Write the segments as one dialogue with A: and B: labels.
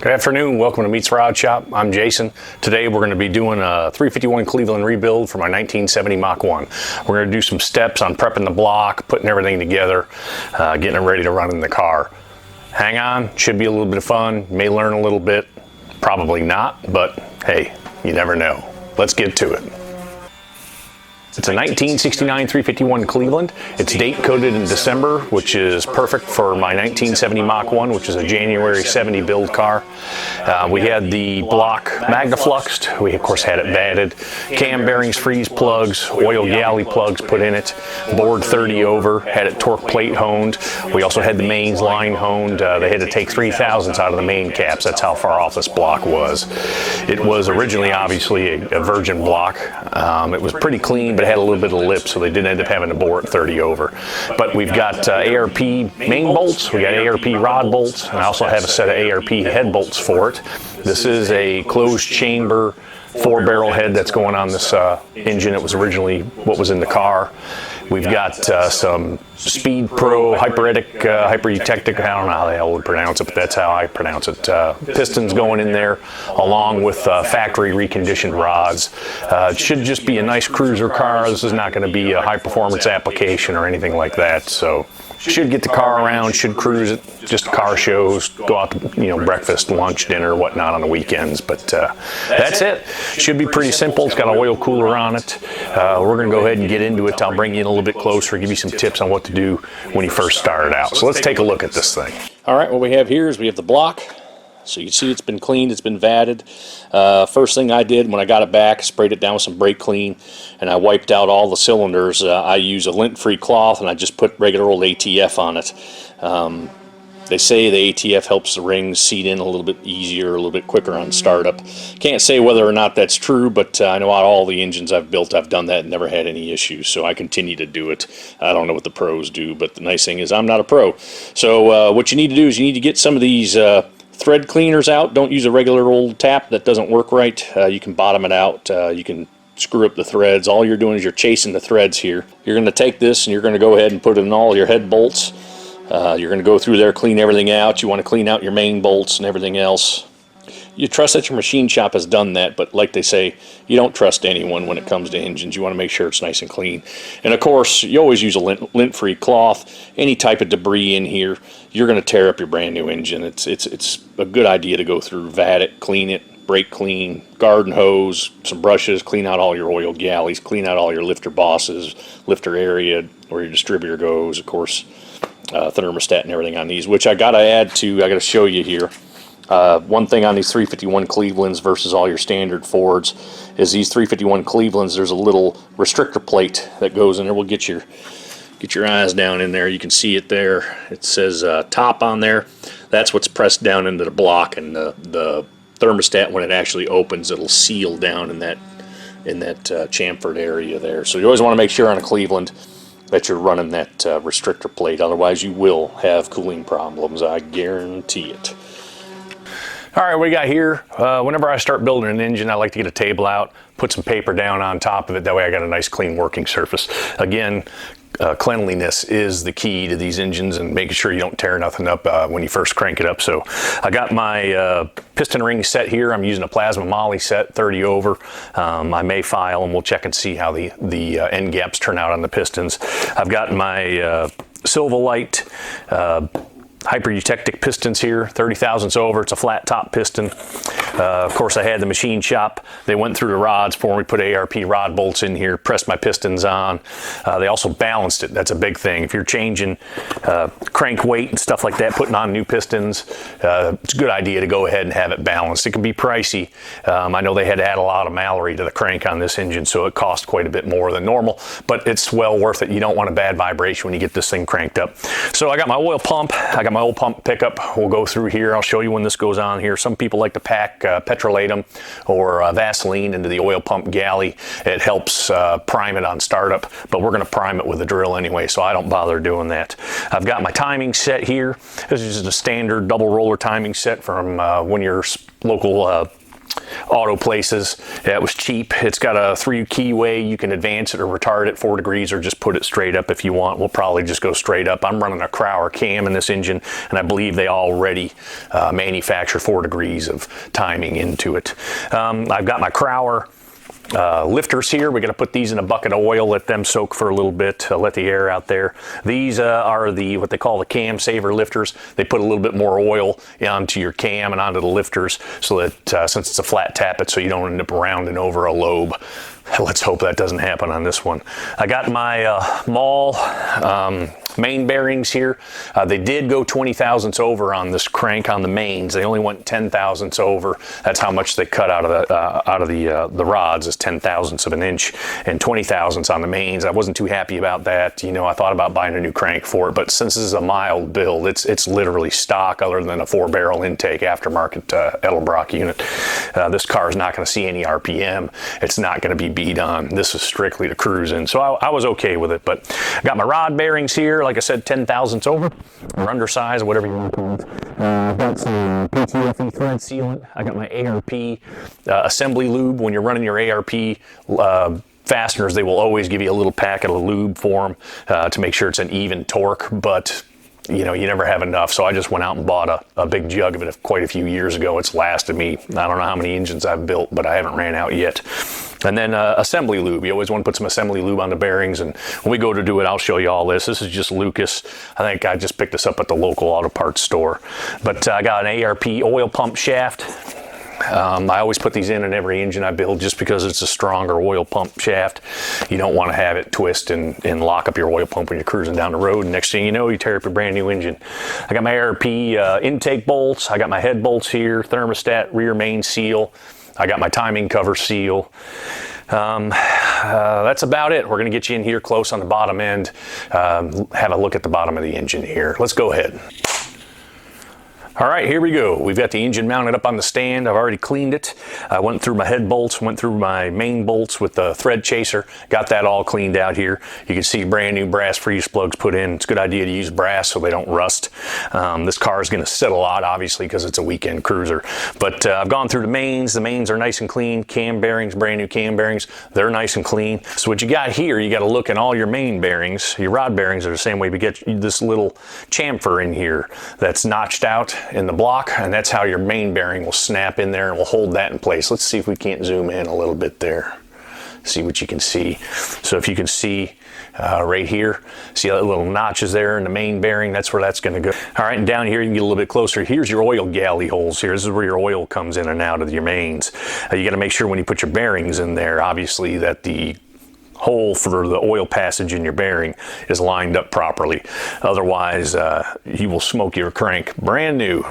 A: Good afternoon, welcome to Meets Rod Shop. I'm Jason. Today we're going to be doing a 351 Cleveland rebuild for my 1970 Mach 1. We're going to do some steps on prepping the block, putting everything together, getting it ready to run in the car. Hang on, should be a little bit of fun, you may learn a little bit, probably not, but hey, you never know. Let's get to it. It's a 1969 351 Cleveland. It's date coded in December, which is perfect for my 1970 Mach 1, which is a January 70 build car. We had the block magnafluxed. We of course had it vatted. Cam bearings, freeze plugs, oil galley plugs put in it. Bored 30 over, had it torque plate honed. We also had the mains line honed. They had to take 3/1000ths out of the main caps. That's how far off this block was. It was originally obviously a virgin block. It was pretty clean, but it had a little bit of lip, so they did end up having to bore it 30 over. But we've got ARP main bolts, we got ARP rod bolts, and I also have a set of ARP head bolts for it. This is a closed chamber 4-barrel head that's going on this engine. It was originally what was in the car. We've got some Speed Pro hyper-eutectic, I don't know how the hell we pronounce it, but that's how I pronounce it. Pistons going in there, along with factory reconditioned rods. It should just be a nice cruiser car. This is not going to be a high-performance application or anything like that. So should get the car around, should cruise it, just car shows, go out to breakfast, lunch, dinner, whatnot on the weekends. But that's it. Should be pretty simple. It's got an oil cooler on it. We're going to go ahead and get into it. I'll bring you in a little bit closer, give you some tips on what to do when you first start out. So let's take a look at this thing.
B: All right, what we have here is we have the block. So you can see it's been cleaned, it's been vatted. First thing I did when I got it back, sprayed it down with some brake clean, and I wiped out all the cylinders. I use a lint-free cloth, and I just put regular old ATF on it. They say the ATF helps the rings seat in a little bit easier, a little bit quicker on startup. Can't say whether or not that's true, but I know out of all the engines I've built, I've done that and never had any issues, so I continue to do it. I don't know what the pros do, but the nice thing is I'm not a pro. So what you need to do is you need to get some of these thread cleaners out. Don't use a regular old tap, that doesn't work right. You can bottom it out, you can screw up the threads. All you're doing is you're chasing the threads here. You're going to take this and you're going to go ahead and put it in all your head bolts. You're going to go through there, clean everything out. You want to clean out your main bolts and everything else. You trust that your machine shop has done that, but like they say, you don't trust anyone when it comes to engines. You want to make sure it's nice and clean. And of course, you always use a lint-free cloth. Any type of debris in here, you're going to tear up your brand new engine. It's a good idea to go through, vat it, clean it, brake clean, garden hose, some brushes, clean out all your oil galleys, clean out all your lifter bosses, lifter area where your distributor goes, of course. Thermostat and everything on these, which I gotta show you here. One thing on these 351 Clevelands versus all your standard Fords is these 351 Clevelands, there's a little restrictor plate that goes in there. We'll get your eyes down in there. You can see it there. It says top on there. That's what's pressed down into the block, and the thermostat, when it actually opens, it'll seal down in that chamfered area there. So you always want to make sure on a Cleveland that you're running that restrictor plate, otherwise you will have cooling problems, I guarantee it.
A: All right, what we got here, whenever I start building an engine, I like to get a table out, put some paper down on top of it, that way I got a nice clean working surface. Again, cleanliness is the key to these engines, and making sure you don't tear nothing up when you first crank it up. So I got my piston ring set here. I'm using a plasma moly set, 30 over. I may file, and we'll check and see how the end gaps turn out on the pistons. I've got my Silva-Lite hyper-eutectic pistons here, 30/1000ths over. It's a flat top piston. Of course, I had the machine shop. They went through the rods for me, put ARP rod bolts in here, pressed my pistons on. They also balanced it. That's a big thing. If you're changing crank weight and stuff like that, putting on new pistons, it's a good idea to go ahead and have it balanced. It can be pricey. I know they had to add a lot of Mallory to the crank on this engine, so it cost quite a bit more than normal, but it's well worth it. You don't want a bad vibration when you get this thing cranked up. So I got my oil pump. I got my oil pump pickup. We'll go through here. I'll show you when this goes on here. Some people like to pack petrolatum or Vaseline into the oil pump galley. It helps prime it on startup, but we're going to prime it with a drill anyway, so I don't bother doing that. I've got my timing set here. This is just a standard double roller timing set from one of your local auto places. Yeah, it was cheap. It's got a 3 key way. You can advance it or retard it 4 degrees or just put it straight up if you want. We'll probably just go straight up. I'm running a Crowder cam in this engine, and I believe they already manufacture 4 degrees of timing into it. I've got my Crowder lifters here. We're going to put these in a bucket of oil, let them soak for a little bit, let the air out there. These are what they call the cam saver lifters. They put a little bit more oil onto your cam and onto the lifters so that since it's a flat tappet, so you don't end up rounding over a lobe. Let's hope that doesn't happen on this one. I got my Mach main bearings here. They did go 20 thousandths over on this crank on the mains. They only went 10 thousandths over. That's how much they cut out of the rods, is 10 thousandths of an inch, and 20 thousandths on the mains. I wasn't too happy about that. You know, I thought about buying a new crank for it, but since this is a mild build, it's literally stock other than a 4-barrel intake aftermarket Edelbrock unit. This car is not going to see any RPM. It's not going to be beat on. This is strictly to cruise in. So I was okay with it, but I got my rod bearings here. Like I said, 10 thousandths over or undersized, whatever you want to call it. I've got some PTFE thread sealant. I got my ARP assembly lube. When you're running your ARP fasteners, they will always give you a little packet of lube for them to make sure it's an even torque, but you know, you never have enough. So I just went out and bought a big jug of it quite a few years ago. It's lasted me, I don't know how many engines I've built, but I haven't ran out yet. And then assembly lube. You always want to put some assembly lube on the bearings, and when we go to do it, I'll show you all this. This is just Lucas. I think I just picked this up at the local auto parts store. But I got an ARP oil pump shaft. I always put these in every engine I build just because it's a stronger oil pump shaft. You don't want to have it twist and lock up your oil pump when you're cruising down the road. And next thing you know, you tear up your brand new engine. I got my ARP intake bolts. I got my head bolts here, thermostat, rear main seal. I got my timing cover seal. That's about it. We're going to get you in here close on the bottom end. Have a look at the bottom of the engine here. Let's go ahead. All right, here we go. We've got the engine mounted up on the stand. I've already cleaned it. I went through my head bolts, went through my main bolts with the thread chaser, got that all cleaned out here. You can see brand new brass freeze plugs put in. It's a good idea to use brass so they don't rust. This car is going to sit a lot, obviously, because it's a weekend cruiser. But I've gone through the mains. The mains are nice and clean. Cam bearings, brand new cam bearings, they're nice and clean. So what you got here, you got to look in all your main bearings. Your rod bearings are the same way. We get this little chamfer in here that's notched out in the block, and that's how your main bearing will snap in there and will hold that in place. Let's see if we can't zoom in a little bit there, see what you can see. So if you can see right here, see that little notches there in the main bearing, that's where that's going to go. All right, and down here you can get a little bit closer. Here's your oil galley holes here. This is where your oil comes in and out of your mains. You got to make sure when you put your bearings in there, obviously, that the hole for the oil passage in your bearing is lined up properly. Otherwise, you will smoke your crank brand new.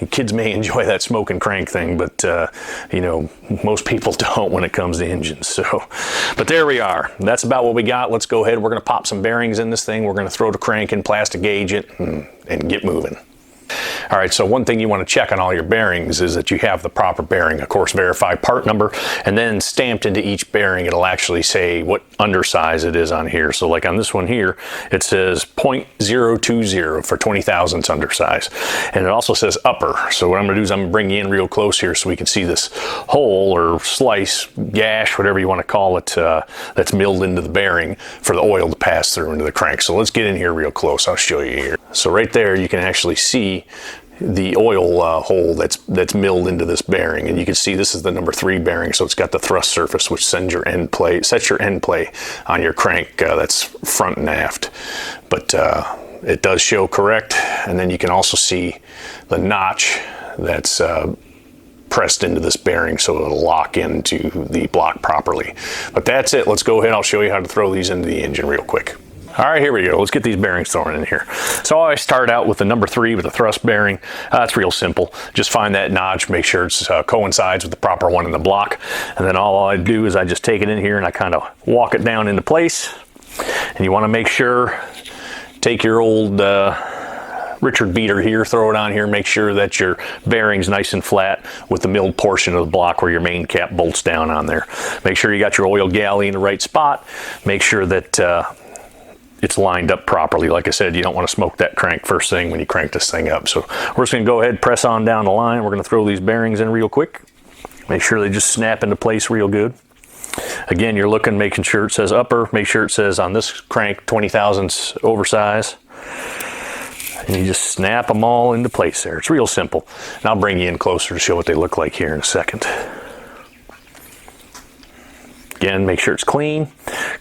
A: Kids may enjoy that smoking crank thing, but you know, most people don't when it comes to engines. So, but there we are. That's about what we got. Let's go ahead. We're going to pop some bearings in this thing. We're going to throw the crank in, plastic gauge it, and get moving. All right, so one thing you want to check on all your bearings is that you have the proper bearing. Of course, verify part number, and then stamped into each bearing, it'll actually say what undersize it is on here. So like on this one here, it says 0.020 for 20 thousandths undersize. And it also says upper. So what I'm going to do is I'm going to bring you in real close here so we can see this hole or slice, gash, whatever you want to call it, that's milled into the bearing for the oil to pass through into the crank. So let's get in here real close. I'll show you here. So right there, you can actually see the oil hole that's milled into this bearing, and you can see this is the number 3 bearing, so it's got the thrust surface which sets your end play on your crank. That's front and aft, but it does show correct. And then you can also see the notch that's pressed into this bearing so it'll lock into the block properly. But that's it. Let's go ahead. I'll show you how to throw these into the engine real quick. All right, here we go. Let's get these bearings thrown in here. So I start out with the number 3 with the thrust bearing. It's real simple. Just find that notch, make sure it coincides with the proper one in the block. And then all I do is I just take it in here and I kind of walk it down into place. And you want to make sure, take your old Richard beater here, throw it on here, make sure that your bearing's nice and flat with the milled portion of the block where your main cap bolts down on there. Make sure you got your oil galley in the right spot. Make sure that it's lined up properly. Like I said, you don't want to smoke that crank first thing when you crank this thing up. So we're just going to go ahead, press on down the line. We're going to throw these bearings in real quick. Make sure they just snap into place real good. Again, you're looking, making sure it says upper, make sure it says on this crank 20 thousandths oversize. And you just snap them all into place there. It's real simple. And I'll bring you in closer to show what they look like here in a second. Again, make sure it's clean.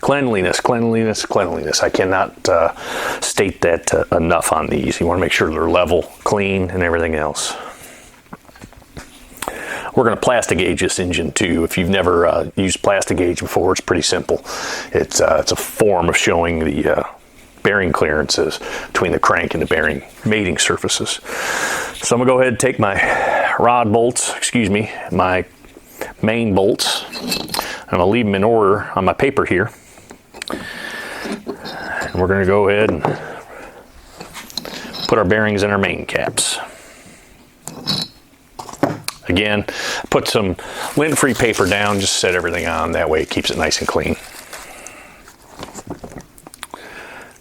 A: Cleanliness, cleanliness, cleanliness. I cannot state that enough on these. You want to make sure they're level, clean, and everything else. We're going to plastic gauge this engine too. If you've never used plastic gauge before, it's pretty simple. It's a form of showing the bearing clearances between the crank and the bearing mating surfaces. So I'm going to go ahead and take my rod bolts, my main bolts. I'm going to leave them in order on my paper here. And we're going to go ahead and put our bearings in our main caps. Again, put some lint-free paper down, just set everything on. That way it keeps it nice and clean.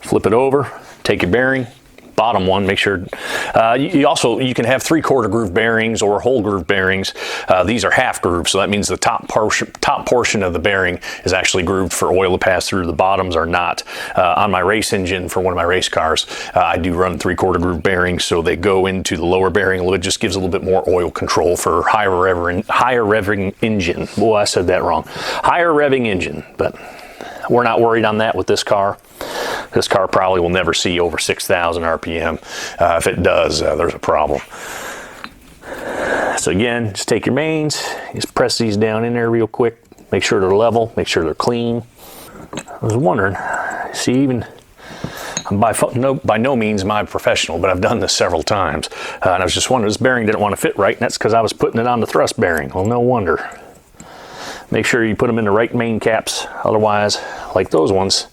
A: Flip it over, take your bearing, bottom one, make sure. You can have 3/4 groove bearings or whole groove bearings. These are half groove, so that means the top portion of the bearing is actually grooved for oil to pass through. The bottoms are not. On my race engine for one of my race cars, I do run 3/4 groove bearings, so they go into the lower bearing. It just gives a little bit more oil control for higher revving engine. Boy, I said that wrong. Higher revving engine, but we're not worried on that with this car. This car probably will never see over 6,000 RPM. If it does, there's a problem. So again, just take your mains, just press these down in there real quick. Make sure they're level, make sure they're clean. I was wondering, see, I'm by no means am I a professional, but I've done this several times. And I was just wondering, this bearing didn't want to fit right, and that's because I was putting it on the thrust bearing. Well, no wonder. Make sure you put them in the right main caps, otherwise, like those ones,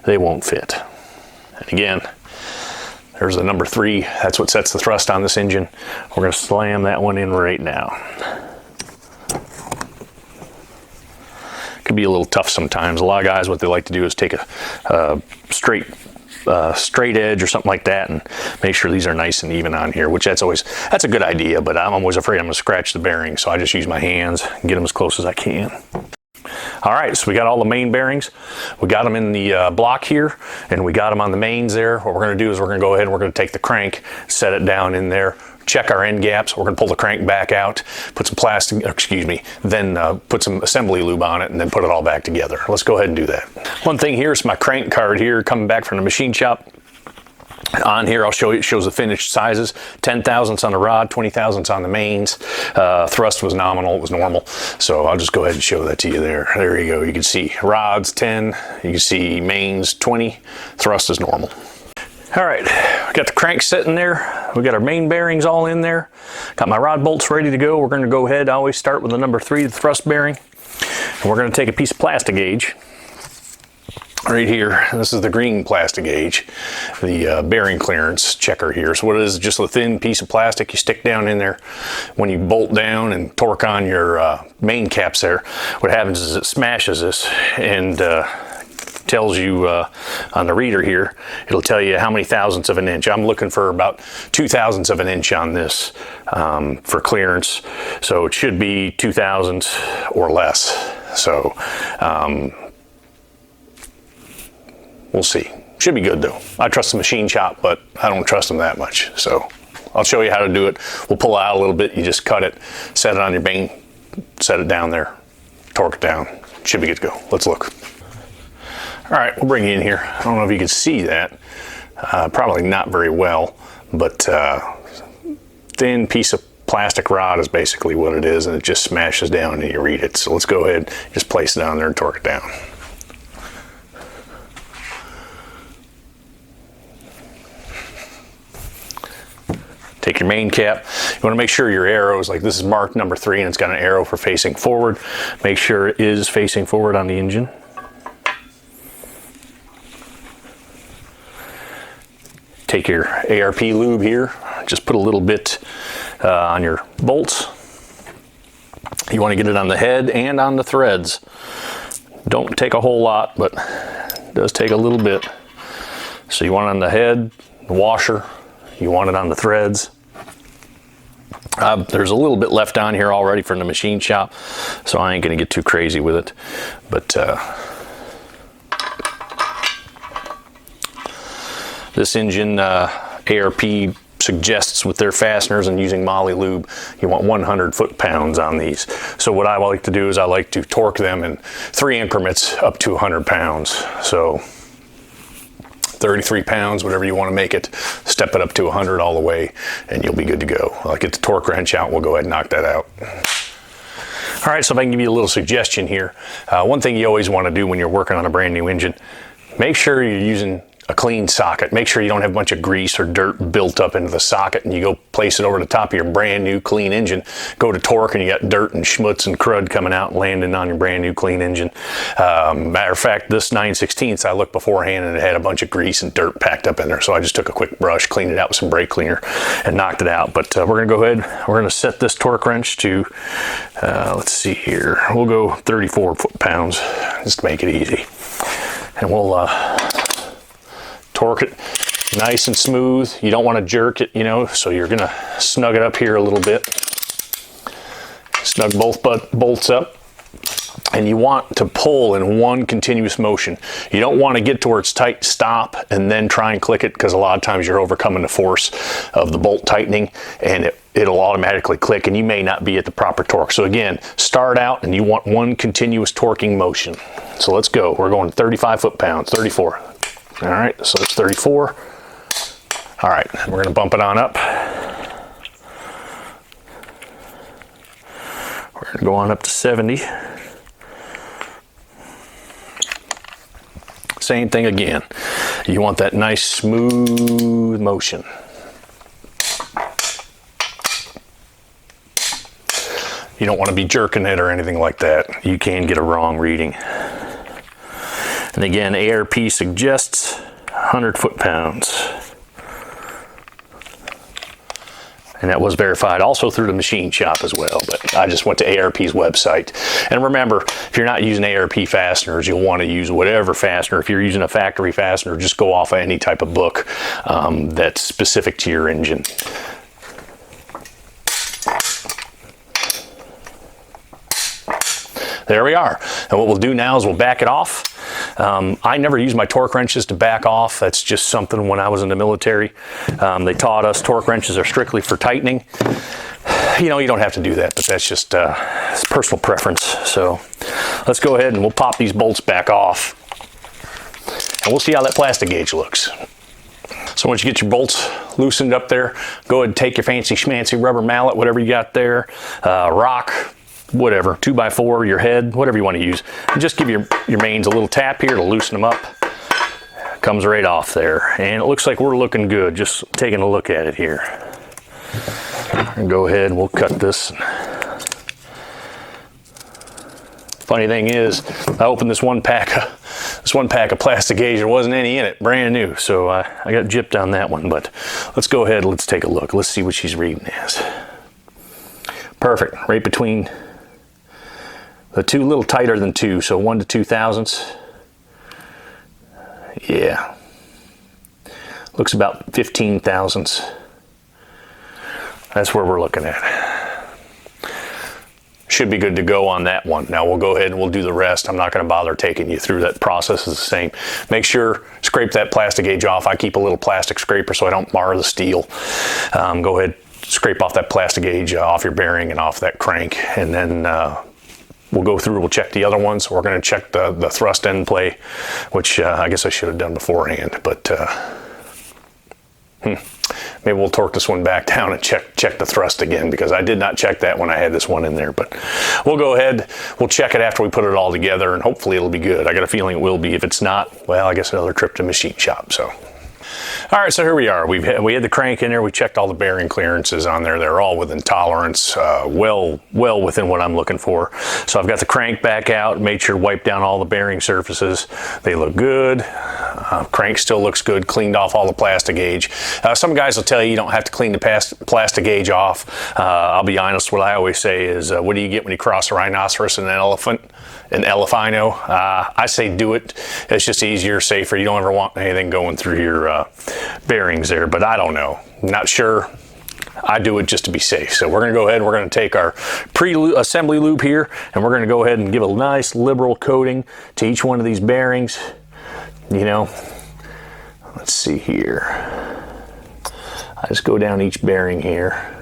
A: they won't fit. And again, there's the number 3. That's what sets the thrust on this engine. We're going to slam that one in right now. Could be a little tough sometimes. A lot of guys, what they like to do is take a straight edge or something like that and make sure these are nice and even on here, which that's a good idea, but I'm always afraid I'm going to scratch the bearing, so I just use my hands and get them as close as I can. All right, so we got all the main bearings. We got them in the block here, and we got them on the mains there. What we're going to do is we're going to go ahead and we're going to take the crank, set it down in there, check our end gaps. We're going to pull the crank back out, put some then put some assembly lube on it, and then put it all back together. Let's go ahead and do that. One thing here is my crank card here coming back from the machine shop. On here, I'll show you, it shows the finished sizes, 10 thousandths on the rod, 20 thousandths on the mains. Thrust was nominal, it was normal. So I'll just go ahead and show that to you there. There you go. You can see rods 10, you can see mains 20, thrust is normal. All right, we got the crank sitting there. We got our main bearings all in there. Got my rod bolts ready to go. We're going to go ahead, I always start with the number 3, the thrust bearing. And we're going to take a piece of plastic gauge. Right here, this is the green plastic gauge, the bearing clearance checker here. So what it is just a thin piece of plastic you stick down in there. When you bolt down and torque on your main caps there, what happens is it smashes this and tells you on the reader here, it'll tell you how many thousandths of an inch. I'm looking for about 2 thousandths of an inch on this for clearance. So it should be 2 thousandths or less. So we'll see. Should be good though. I trust the machine shop, but I don't trust them that much. So I'll show you how to do it. We'll pull it out a little bit. You just cut it, set it on your main, set it down there, torque it down. Should be good to go. Let's look. All right, we'll bring you in here. I don't know if you can see that. Probably not very well, but thin piece of plastic rod is basically what it is, and it just smashes down and you read it. So let's go ahead, just place it down there and torque it down. Take your main cap. You want to make sure your arrows, like this is marked number 3 and it's got an arrow for facing forward. Make sure it is facing forward on the engine. Take your ARP lube here. Just put a little bit on your bolts. You want to get it on the head and on the threads. Don't take a whole lot, but it does take a little bit. So you want it on the head, the washer. You want it on the threads. There's a little bit left on here already from the machine shop, so I ain't gonna get too crazy with it. But this engine, ARP suggests with their fasteners and using Moly lube, you want 100 foot-pounds on these. So what I like to do is I like to torque them in 3 increments up to 100 pounds. So 33 pounds, whatever you want to make it, step it up to 100 all the way, and you'll be good to go. I'll get the torque wrench out, we'll go ahead and knock that out. All right, so if I can give you a little suggestion here, one thing you always want to do when you're working on a brand new engine, make sure you're using a clean socket. Make sure you don't have a bunch of grease or dirt built up into the socket and you go place it over the top of your brand new clean engine, go to torque and you got dirt and schmutz and crud coming out and landing on your brand new clean engine. Matter of fact, this 9/16 I looked beforehand and it had a bunch of grease and dirt packed up in there, so I just took a quick brush, cleaned it out with some brake cleaner and knocked it out. But we're gonna go ahead, we're gonna set this torque wrench to let's see here, we'll go 34 foot-pounds just to make it easy, and we'll torque it nice and smooth. You don't want to jerk it, you know, so you're gonna snug it up here a little bit. Snug both bolts up, and you want to pull in one continuous motion. You don't want to get to where it's tight, stop, and then try and click it, because a lot of times you're overcoming the force of the bolt tightening and it'll automatically click and you may not be at the proper torque. So again, start out and you want one continuous torquing motion. So let's go. We're going 35 foot-pounds, 34. All right, so it's 34. All right, we're gonna bump it on up. We're gonna go on up to 70. Same thing again. You want that nice smooth motion. You don't want to be jerking it or anything like that. You can get a wrong reading. And again, ARP suggests 100 foot-pounds. And that was verified also through the machine shop as well, but I just went to ARP's website. And remember, if you're not using ARP fasteners, you'll want to use whatever fastener. If you're using a factory fastener, just go off of any type of book that's specific to your engine. There we are. And what we'll do now is we'll back it off. I never use my torque wrenches to back off. That's just something when I was in the military. They taught us torque wrenches are strictly for tightening. You know, you don't have to do that, but that's just it's personal preference. So let's go ahead and we'll pop these bolts back off. And we'll see how that plastic gauge looks. So once you get your bolts loosened up there, go ahead and take your fancy schmancy rubber mallet, whatever you got there, rock, whatever, 2x4, your head, whatever you want to use. And just give your mains a little tap here to loosen them up. Comes right off there. And it looks like we're looking good, just taking a look at it here. And go ahead and we'll cut this. Funny thing is, I opened this one pack of plastic gauge, there wasn't any in it, brand new. So I got gypped on that one, but let's go ahead, let's take a look. Let's see what she's reading as. Perfect, right between the two, a little tighter than 2, so 1 to 2 thousandths. Yeah. Looks about 15 thousandths. That's where we're looking at. Should be good to go on that one. Now we'll go ahead and we'll do the rest. I'm not going to bother taking you through that process. It's the same. Make sure, scrape that plastic gauge off. I keep a little plastic scraper so I don't mar the steel. Go ahead, scrape off that plastic gauge off your bearing and off that crank, and then we'll go through, we'll check the other ones. We're going to check the thrust end play, which I guess I should have done beforehand, but maybe we'll torque this one back down and check the thrust again, because I did not check that when I had this one in there. But we'll go ahead, we'll check it after we put it all together, and hopefully it'll be good. I got a feeling it will be. If it's not, well, I guess another trip to machine shop. So all right, so here we are. We had the crank in there. We checked all the bearing clearances on there. They're all within tolerance, well within what I'm looking for. So I've got the crank back out, made sure to wipe down all the bearing surfaces. They look good. Crank still looks good, cleaned off all the plastic gauge. Some guys will tell you don't have to clean the plastic gauge off. I'll be honest, what I always say is, what do you get when you cross a rhinoceros and an elephant? An elephino. I say do it. It's just easier, safer. You don't ever want anything going through your bearings there, but I don't know. Not sure. I do it just to be safe. So we're going to go ahead and we're going to take our pre-assembly lube here, and we're going to go ahead and give a nice liberal coating to each one of these bearings. You know, let's see here. I just go down each bearing here.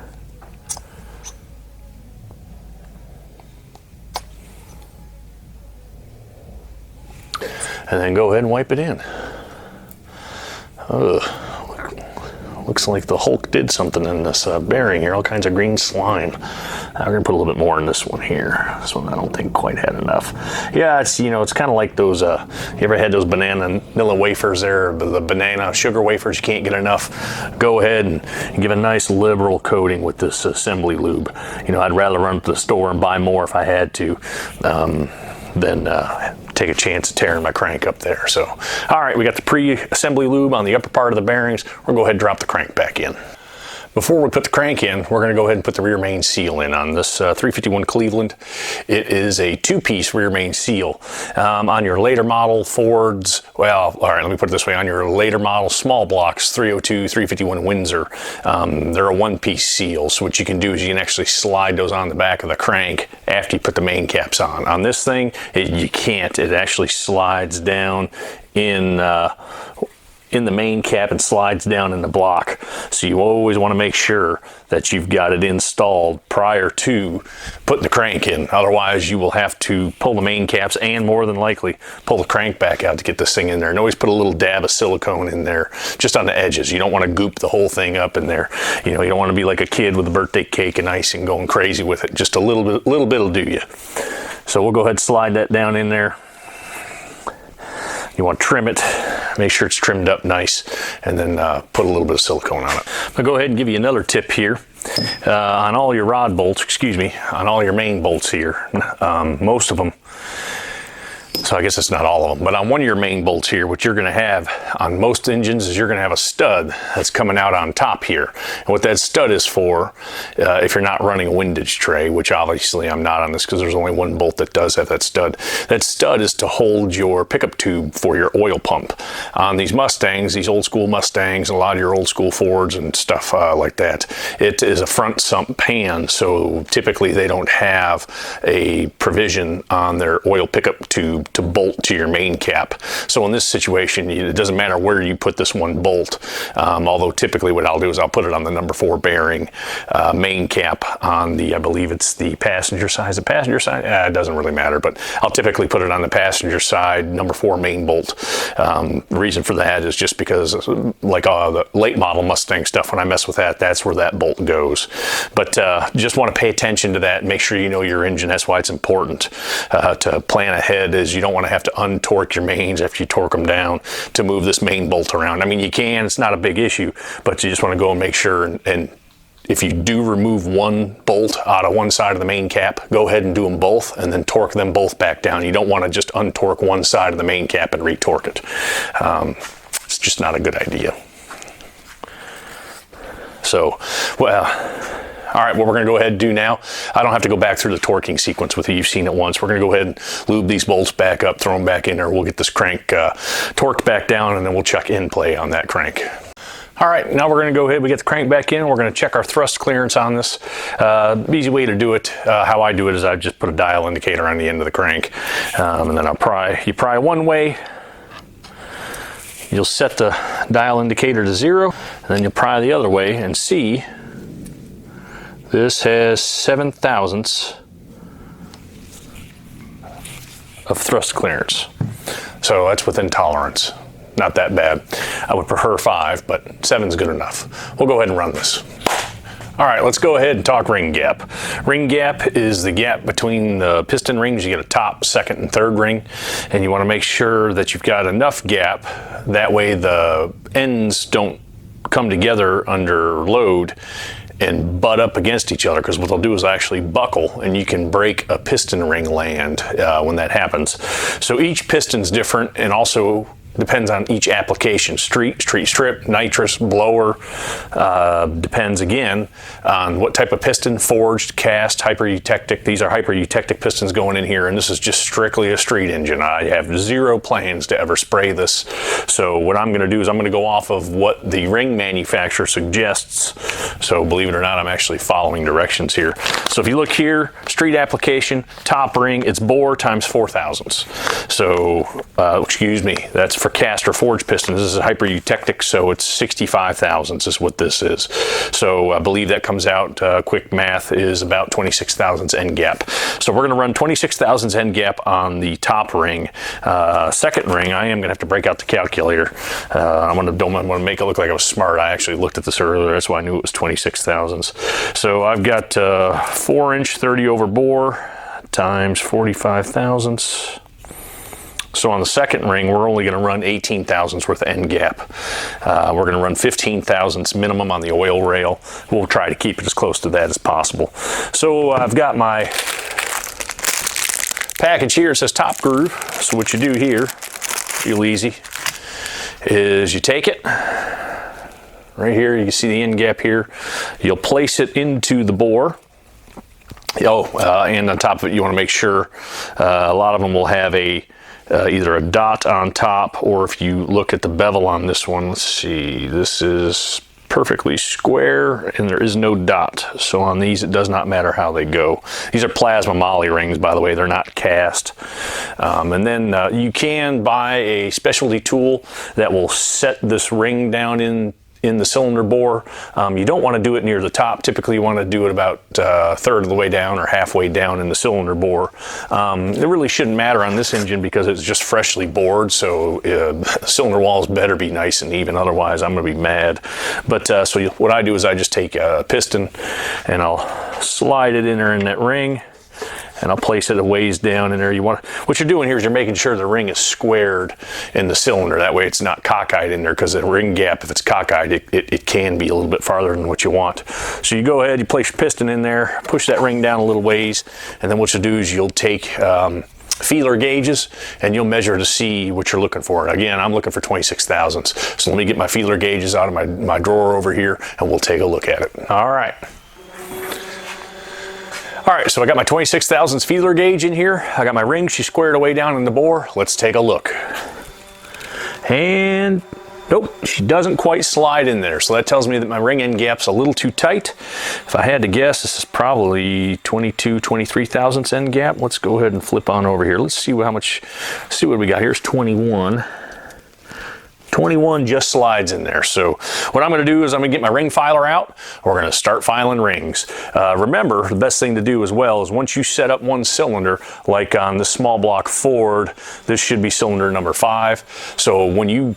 A: And then go ahead and wipe it in. Looks like the Hulk did something in this bearing here, all kinds of green slime. I'm gonna put a little bit more in this one here. This one I don't think quite had enough. Yeah, it's, you know, it's kind of like those, you ever had those banana nilla wafers there, the banana sugar wafers, you can't get enough. Go ahead and give a nice liberal coating with this assembly lube. You know, I'd rather run to the store and buy more if I had to, than take a chance of tearing my crank up there. So, all right, we got the pre-assembly lube on the upper part of the bearings. We'll go ahead and drop the crank back in. Before we put the crank in, we're going to go ahead and put the rear main seal in on this 351 Cleveland. It is a two-piece rear main seal. On your later model Fords, well, all right, let me put it this way. On your later model small blocks, 302, 351 Windsor, they're a one-piece seal. So what you can do is you can actually slide those on the back of the crank after you put the main caps on. On this thing, you can't. It actually slides down in the main cap and slides down in the block. So you always want to make sure that you've got it installed prior to putting the crank in. Otherwise you will have to pull the main caps and more than likely pull the crank back out to get this thing in there. And always put a little dab of silicone in there just on the edges. You don't want to goop the whole thing up in there. You know, you don't want to be like a kid with a birthday cake and icing going crazy with it. Just a little bit will do you. So we'll go ahead and slide that down in there. You want to trim it, make sure it's trimmed up nice, and then put a little bit of silicone on it. I'll go ahead and give you another tip here. On all your rod bolts, on all your main bolts here, most of them, so I guess it's not all of them, but on one of your main bolts here, what you're going to have on most engines is you're going to have a stud that's coming out on top here. And what that stud is for, if you're not running a windage tray, which obviously I'm not on this because there's only one bolt that does have that stud is to hold your pickup tube for your oil pump. On these Mustangs, these old school Mustangs, and a lot of your old school Fords and stuff like that, it is a front sump pan, so typically they don't have a provision on their oil pickup tube to bolt to your main cap. So in this situation, it doesn't matter where you put this one bolt, although typically what I'll do is I'll put it on the number 4 bearing main cap on the, I believe it's the passenger side. The passenger side, it doesn't really matter, but I'll typically put it on the passenger side, number 4 main bolt. The reason for that is just because like the late model Mustang stuff, when I mess with that, that's where that bolt goes. But just want to pay attention to that and make sure you know your engine. That's why it's important to plan ahead, is you don't want to have to untorque your mains after you torque them down to move this main bolt around. I mean, you can, it's not a big issue, but you just want to go and make sure, and if you do remove one bolt out of one side of the main cap, go ahead and do them both and then torque them both back down. You don't want to just untorque one side of the main cap and retorque it. It's just not a good idea. So, well, all right, what we're going to go ahead and do now, I don't have to go back through the torquing sequence with you. You've seen it once. We're going to go ahead and lube these bolts back up, throw them back in there. We'll get this crank torqued back down, and then we'll check in play on that crank. All right, now we're going to go ahead, we get the crank back in. We're going to check our thrust clearance on this. Easy way to do it, how I do it, is I just put a dial indicator on the end of the crank. And then you pry one way. You'll set the dial indicator to 0, and then you'll pry the other way and see this has 7 thousandths of thrust clearance. So that's within tolerance. Not that bad. I would prefer 5, but 7's good enough. We'll go ahead and run this. All right, let's go ahead and talk ring gap. Ring gap is the gap between the piston rings. You get a top, second, and third ring, and you want to make sure that you've got enough gap. That way the ends don't come together under load and butt up against each other, because what they'll do is actually buckle, and you can break a piston ring land when that happens. So each piston's different, and also depends on each application. Street strip, nitrous, blower, depends again on what type of piston, forged, cast, hyper-eutectic. These are hyper-eutectic pistons going in here, and this is just strictly a street engine. I have zero plans to ever spray this. So what I'm gonna do is I'm gonna go off of what the ring manufacturer suggests. So believe it or not, I'm actually following directions here. So if you look here, street application, top ring, it's bore times 4 thousandths. So, excuse me, that's for cast or forged pistons. This is hyper-eutectic, so it's 65 thousandths is what this is. So I believe that comes out, quick math, is about 26 thousandths end gap. So we're gonna run 26 thousandths end gap on the top ring. Second ring, I am gonna have to break out the calculator. I'm gonna make it look like I was smart. I actually looked at this earlier, that's why I knew it was 26 thousandths. So I've got 4-inch 30 over bore times 45 thousandths. So on the second ring, we're only going to run 18 thousandths worth of end gap. We're going to run 15 thousandths minimum on the oil rail. We'll try to keep it as close to that as possible. So I've got my package here. It says top groove. So what you do here, real easy, is you take it. Right here, you can see the end gap here. You'll place it into the bore. And on top of it, you want to make sure, a lot of them will have a either a dot on top, or if you look at the bevel on this one, let's see, this is perfectly square and there is no dot. So on these, it does not matter how they go. These are plasma moly rings, by the way, they're not cast. And then you can buy a specialty tool that will set this ring down in the cylinder bore. You don't want to do it near the top. Typically you want to do it about a third of the way down or halfway down in the cylinder bore. It really shouldn't matter on this engine because it's just freshly bored, so cylinder walls better be nice and even, otherwise I'm going to be mad. But so what I do is I just take a piston and I'll slide it in there in that ring, and I'll place it a ways down in there. What you're doing here is you're making sure the ring is squared in the cylinder. That way it's not cockeyed in there, because the ring gap, if it's cockeyed, it can be a little bit farther than what you want. So you go ahead, you place your piston in there, push that ring down a little ways, and then what you'll do is you'll take feeler gauges and you'll measure to see what you're looking for. Again, I'm looking for 26 thousandths. So let me get my feeler gauges out of my drawer over here and we'll take a look at it. All right. All right, so I got my 26 thousandths feeler gauge in here. I got my ring, she's squared away down in the bore. Let's take a look. And nope, she doesn't quite slide in there. So that tells me that my ring end gap's a little too tight. If I had to guess, this is probably 22, 23 thousandths end gap. Let's go ahead and flip on over here. Let's see how much, see what we got. Here's 21. 21 just slides in there. So what I'm going to do is I'm going to get my ring filer out. We're going to start filing rings. Remember, the best thing to do as well is once you set up one cylinder, like on the small block Ford, this should be cylinder number 5. So when you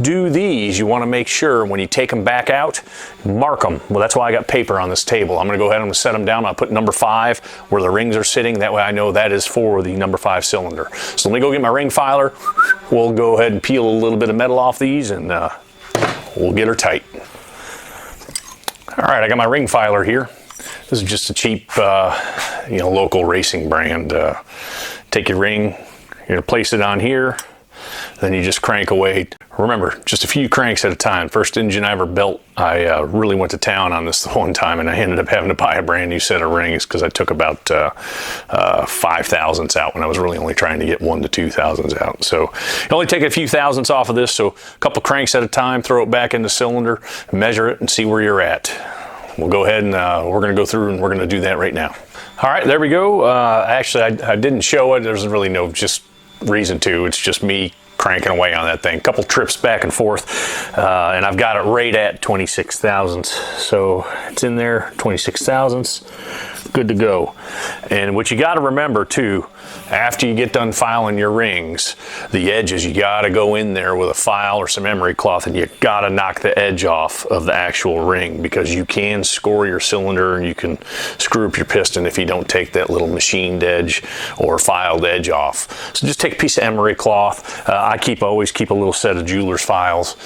A: do these, you want to make sure when you take them back out, mark them. Well, that's why I got paper on this table. I'm going to go ahead and set them down. I'll put number 5 where the rings are sitting. That way I know that is for the number 5 cylinder. So let me go get my ring filer. We'll go ahead and peel a little bit of metal off these and we'll get her tight. All right, I got my ring filer here. This is just a cheap, local racing brand. Take your ring, you're going to place it on here. Then you just crank away. Remember, just a few cranks at a time. First engine I ever built, I really went to town on this one time, and I ended up having to buy a brand new set of rings because I took about 5 thousandths out when I was really only trying to get 1 to 2 thousandths out. So you only take a few thousandths off of this, so a couple cranks at a time, throw it back in the cylinder, measure it, and see where you're at. We'll go ahead and we're going to go through and we're going to do that right now. All right, there we go. Actually, I didn't show it. There's really no reason to. It's just me cranking away on that thing. Couple trips back and forth, and I've got it right at 26 thousandths. So it's in there, 26 thousandths, good to go. And what you got to remember too, after you get done filing your rings, the edges, you got to go in there with a file or some emery cloth and you got to knock the edge off of the actual ring, because you can score your cylinder and you can screw up your piston if you don't take that little machined edge or filed edge off. So just take a piece of emery cloth. I always keep a little set of jeweler's files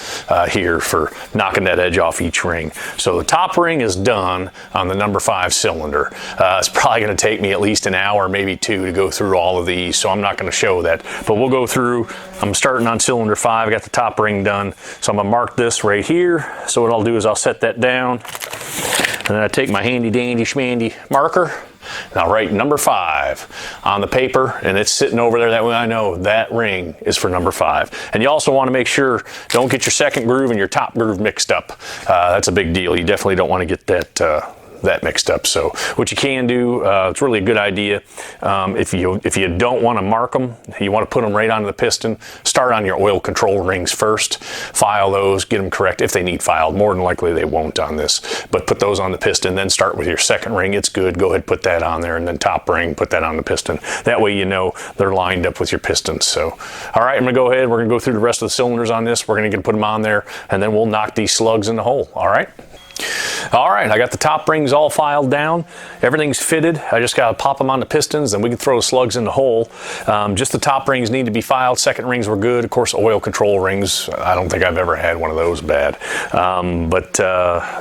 A: here for knocking that edge off each ring. So the top ring is done on the number 5 cylinder. It's probably going to take me at least an hour, maybe two, to go through all of these, so I'm not going to show that. But we'll go through. I'm starting on cylinder 5. I got the top ring done, so I'm going to mark this right here. So what I'll do is I'll set that down, and then I take my handy dandy schmandy marker, and I'll write number 5 on the paper, and it's sitting over there. That way I know that ring is for number 5. And you also want to make sure, don't get your second groove and your top groove mixed up. That's a big deal. You definitely don't want to get that mixed up. So what you can do, it's really a good idea. If you don't want to mark them, you want to put them right onto the piston. Start on your oil control rings first. File those, get them correct if they need filed. More than likely they won't on this, but put those on the piston. Then start with your second ring. It's good. Go ahead, put that on there, and then top ring, put that on the piston. That way you know they're lined up with your pistons. So, all right, I'm gonna go ahead. We're gonna go through the rest of the cylinders on this. We're gonna put them on there, and then we'll knock these slugs in the hole. All right. All right, I got the top rings all filed down. Everything's fitted. I just got to pop them on the pistons, and we can throw the slugs in the hole. Just the top rings need to be filed. Second rings were good. Of course, oil control rings, I don't think I've ever had one of those bad. But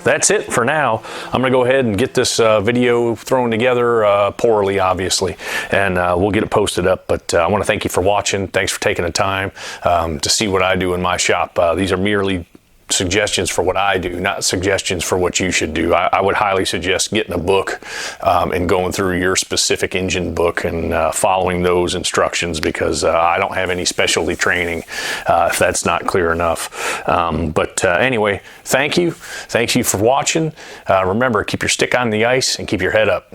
A: that's it for now. I'm going to go ahead and get this video thrown together, poorly, obviously, and we'll get it posted up. But I want to thank you for watching. Thanks for taking the time to see what I do in my shop. These are merely suggestions for what I do, not suggestions for what you should do. I would highly suggest getting a book and going through your specific engine book and following those instructions, because I don't have any specialty training if that's not clear enough. But anyway, thank you for watching. Remember, keep your stick on the ice and keep your head up.